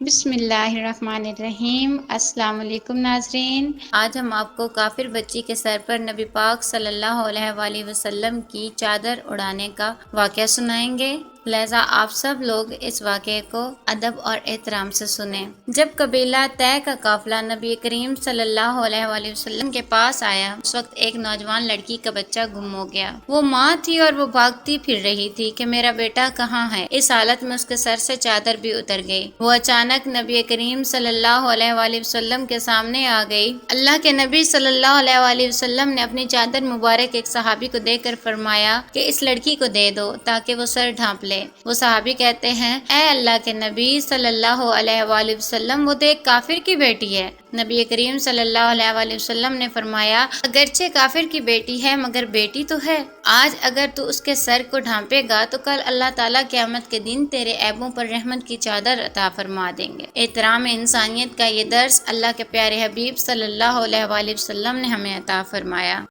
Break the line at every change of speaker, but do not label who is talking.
بسم اللہ الرحمن الرحیم۔ السلام علیکم ناظرین، آج ہم آپ کو کافر بچی کے سر پر نبی پاک صلی اللہ علیہ وآلہ وسلم کی چادر اڑانے کا واقعہ سنائیں گے، لہذا آپ سب لوگ اس واقعے کو ادب اور احترام سے سنیں۔ جب قبیلہ طے کا قافلہ نبی کریم صلی اللہ علیہ وآلہ وسلم کے پاس آیا، اس وقت ایک نوجوان لڑکی کا بچہ گم ہو گیا۔ وہ ماں تھی اور وہ بھاگتی پھر رہی تھی کہ میرا بیٹا کہاں ہے۔ اس حالت میں اس کے سر سے چادر بھی اتر گئی۔ وہ اچانک نبی کریم صلی اللہ علیہ وآلہ وسلم کے سامنے آ گئی۔ اللہ کے نبی صلی اللہ علیہ وآلہ وسلم نے اپنی چادر مبارک ایک صحابی کو دے کر فرمایا کہ اس لڑکی کو دے دو تاکہ وہ سر ڈھانپ لے۔ وہ صحابی کہتے ہیں، اے اللہ کے نبی صلی اللہ علیہ وآلہ وسلم، وہ تو ایک کافر کی بیٹی ہے۔ نبی کریم صلی اللہ علیہ وآلہ وسلم نے فرمایا، اگرچہ کافر کی بیٹی ہے مگر بیٹی تو ہے۔ آج اگر تو اس کے سر کو ڈھانپے گا تو کل اللہ تعالیٰ قیامت کے دن تیرے عیبوں پر رحمت کی چادر عطا فرما دیں گے۔ احترام انسانیت کا یہ درس اللہ کے پیارے حبیب صلی اللہ علیہ وآلہ وسلم نے ہمیں عطا فرمایا۔